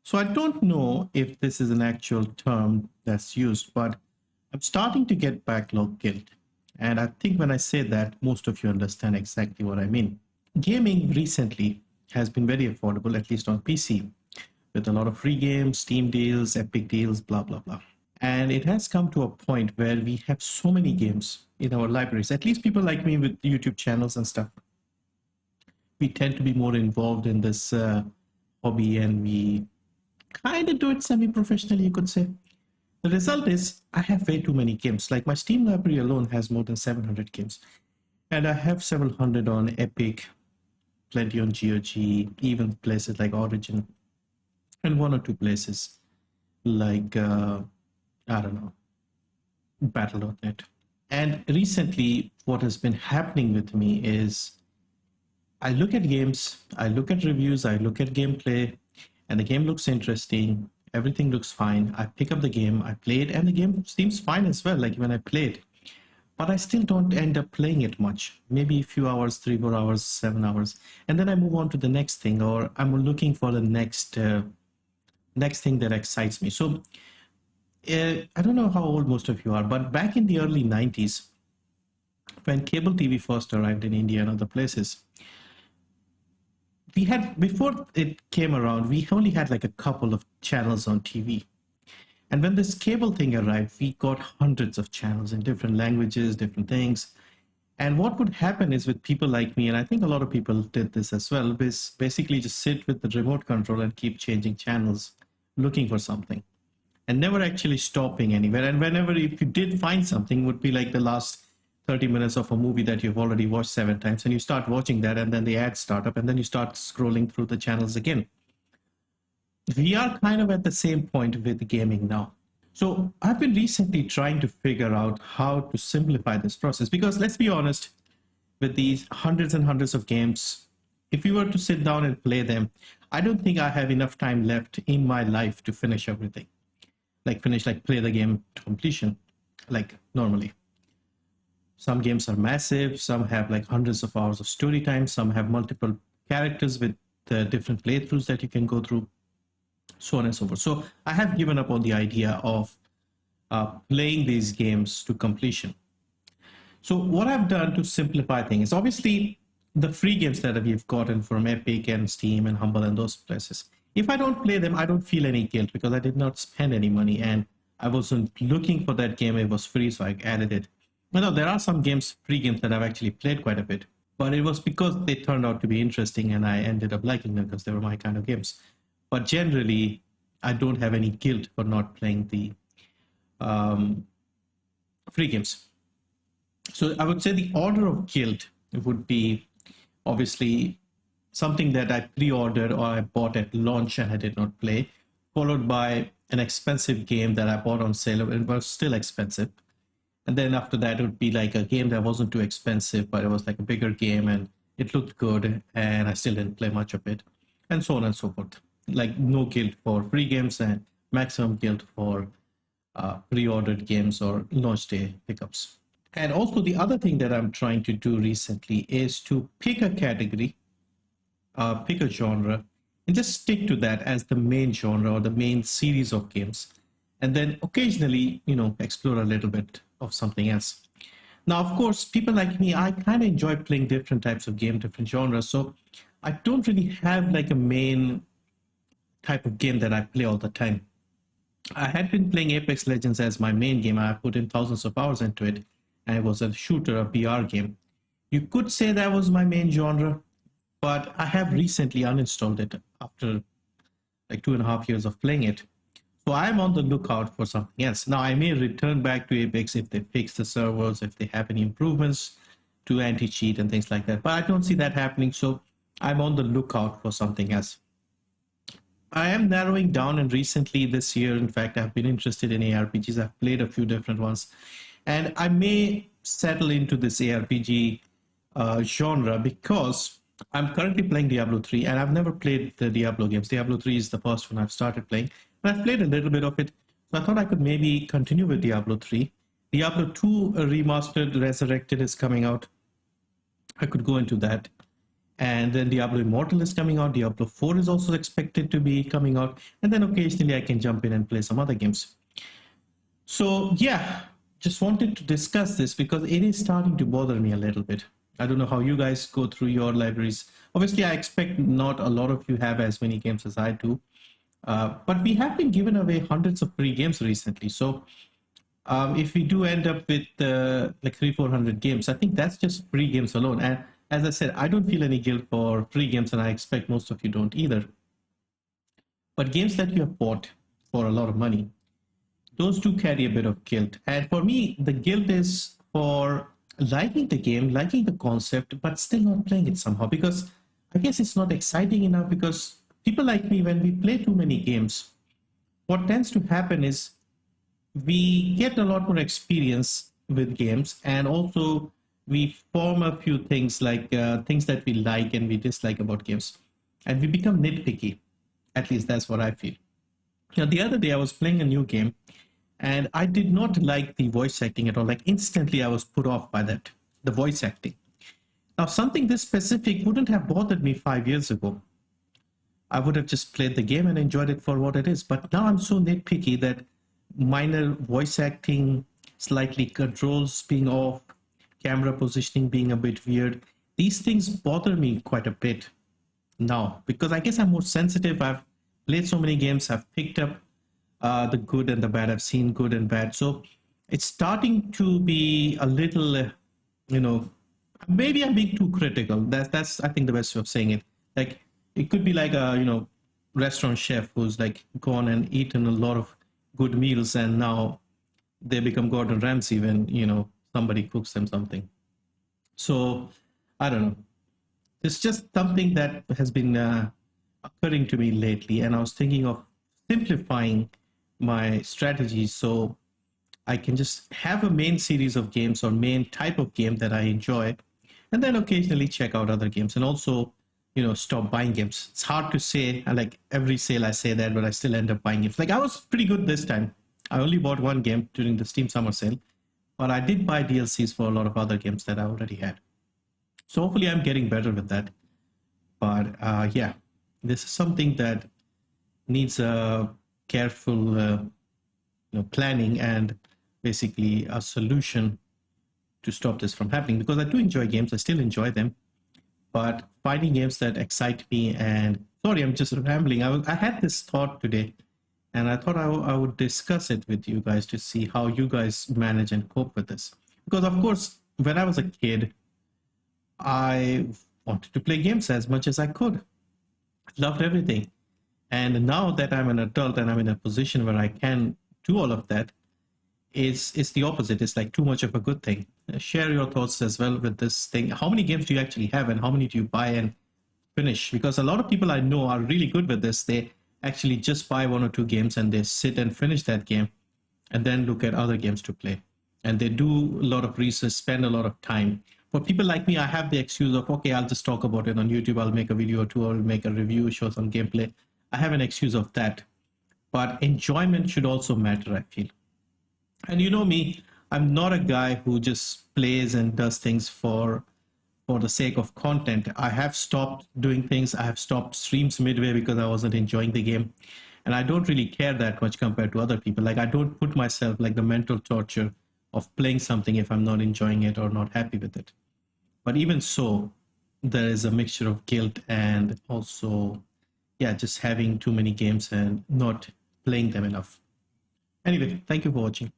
So I don't know if this is an actual term that's used, but I'm starting to get backlog guilt. And I think when I say that, most of you understand exactly what I mean. Gaming recently has been very affordable, at least on PC, with a lot of free games, Steam deals, Epic deals, blah, blah, blah. And it has come to a point where we have so many games in our libraries, at least people like me with YouTube channels and stuff. We tend to be more involved in this hobby, and we kind of do it semi-professionally, you could say. The result is I have way too many games. Like my Steam library alone has more than 700 games. And I have several hundred on Epic, plenty on GOG, even places like Origin, and one or two places like, I don't know, Battle.net. And recently, what has been happening with me is I look at games, I look at reviews, I look at gameplay, and the game looks interesting. Everything looks fine. I pick up the game, I play it, and the game seems fine as well, like when I play it. But I still don't end up playing it much. Maybe a few hours, 3 more hours, 7 hours. And then I move on to the next thing, or I'm looking for the next thing that excites me. So I don't know how old most of you are, but back in the early 90s, when cable TV first arrived in India and other places, we had, before it came around, we only had like a couple of channels on TV. And when this cable thing arrived, we got hundreds of channels in different languages, different things. And what would happen is with people like me, and I think a lot of people did this as well, is basically just sit with the remote control and keep changing channels, looking for something, and never actually stopping anywhere. And whenever, if you did find something, would be like the last 30 minutes of a movie that you've already watched 7 times, and you start watching that, and then the ads start up, and then you start scrolling through the channels again. We are kind of at the same point with gaming now. So I've been recently trying to figure out how to simplify this process, because let's be honest, with these hundreds and hundreds of games, if you were to sit down and play them, I don't think I have enough time left in my life to finish everything. Like play the game to completion, like normally. Some games are massive, some have like hundreds of hours of story time, some have multiple characters with different playthroughs that you can go through, so on and so forth. So I have given up on the idea of playing these games to completion. So what I've done to simplify things, obviously the free games that we've gotten from Epic and Steam and Humble and those places, if I don't play them, I don't feel any guilt because I did not spend any money and I wasn't looking for that game. It was free, so I added it. You know, there are some games, free games, that I've actually played quite a bit, but it was because they turned out to be interesting and I ended up liking them because they were my kind of games. But generally, I don't have any guilt for not playing the free games. So I would say the order of guilt would be obviously something that I pre-ordered or I bought at launch and I did not play, followed by an expensive game that I bought on sale and was still expensive. And then after that, it would be like a game that wasn't too expensive, but it was like a bigger game and it looked good and I still didn't play much of it, and so on and so forth. Like no guilt for free games and maximum guilt for pre-ordered games or launch day pickups. And also the other thing that I'm trying to do recently is to pick a category, pick a genre, and just stick to that as the main genre or the main series of games. And then occasionally, explore a little bit of something else. Now, of course, people like me, I kind of enjoy playing different types of game, different genres. So I don't really have like a main type of game that I play all the time. I had been playing Apex Legends as my main game. I put in thousands of hours into it. And it was a shooter, a BR game. You could say that was my main genre, but I have recently uninstalled it after like 2.5 years of playing it. So I'm on the lookout for something else. Now, I may return back to Apex if they fix the servers, if they have any improvements to anti-cheat and things like that. But I don't see that happening, so I'm on the lookout for something else. I am narrowing down, and recently this year, in fact, I've been interested in ARPGs. I've played a few different ones. And I may settle into this ARPG genre because I'm currently playing Diablo 3, and I've never played the Diablo games. Diablo 3 is the first one I've started playing. And I've played a little bit of it, so I thought I could maybe continue with Diablo 3. Diablo 2 Remastered Resurrected is coming out. I could go into that. And then Diablo Immortal is coming out. Diablo 4 is also expected to be coming out. And then occasionally I can jump in and play some other games. So yeah, just wanted to discuss this because it is starting to bother me a little bit. I don't know how you guys go through your libraries. Obviously, I expect not a lot of you have as many games as I do. But we have been giving away hundreds of free games recently. So if we do end up with like 400 games, I think that's just free games alone. And as I said, I don't feel any guilt for free games, and I expect most of you don't either. But games that you have bought for a lot of money, those do carry a bit of guilt. And for me, the guilt is for liking the game, liking the concept, but still not playing it somehow because I guess it's not exciting enough. Because people like me, when we play too many games, what tends to happen is we get a lot more experience with games, and also we form a few things like things that we like and we dislike about games, and we become nitpicky. At least that's what I feel. Now, the other day I was playing a new game and I did not like the voice acting at all. Like instantly I was put off by that, the voice acting. Now, something this specific wouldn't have bothered me 5 years ago. I would have just played the game and enjoyed it for what it is. But now I'm so nitpicky that minor voice acting, slightly controls being off, camera positioning being a bit weird, these things bother me quite a bit now because I guess I'm more sensitive. I've played so many games, I've picked up the good and the bad, I've seen good and bad. So it's starting to be a little, maybe I'm being too critical. That's I think the best way of saying it. Like it could be like a restaurant chef who's like gone and eaten a lot of good meals, and now they become Gordon Ramsay when somebody cooks them something. So I don't know. It's just something that has been occurring to me lately, and I was thinking of simplifying my strategy so I can just have a main series of games or main type of game that I enjoy, and then occasionally check out other games, and also stop buying games. It's hard to say. Like every sale I say that, but I still end up buying games. Like I was pretty good this time. I only bought one game during the Steam summer sale, but I did buy DLCs for a lot of other games that I already had. So hopefully I'm getting better with that. But yeah, this is something that needs a careful planning and basically a solution to stop this from happening, because I do enjoy games. I still enjoy them, but finding games that excite me. And sorry, I'm just rambling. I had this thought today, and I thought I would discuss it with you guys to see how you guys manage and cope with this. Because of course, when I was a kid, I wanted to play games as much as I could. Loved everything. And now that I'm an adult and I'm in a position where I can do all of that, it's the opposite. It's like too much of a good thing. Share your thoughts as well with this thing. How many games do you actually have, and how many do you buy and finish? Because a lot of people I know are really good with this. They actually just buy one or two games and they sit and finish that game and then look at other games to play. And they do a lot of research, spend a lot of time. For people like me, I have the excuse of, okay, I'll just talk about it on YouTube. I'll make a video or two, or make a review, show some gameplay. I have an excuse of that. But enjoyment should also matter, I feel. And you know me, I'm not a guy who just plays and does things for the sake of content. I have stopped doing things. I have stopped streams midway because I wasn't enjoying the game. And I don't really care that much compared to other people. Like I don't put myself like the mental torture of playing something if I'm not enjoying it or not happy with it. But even so, there is a mixture of guilt and also, yeah, just having too many games and not playing them enough. Anyway, thank you for watching.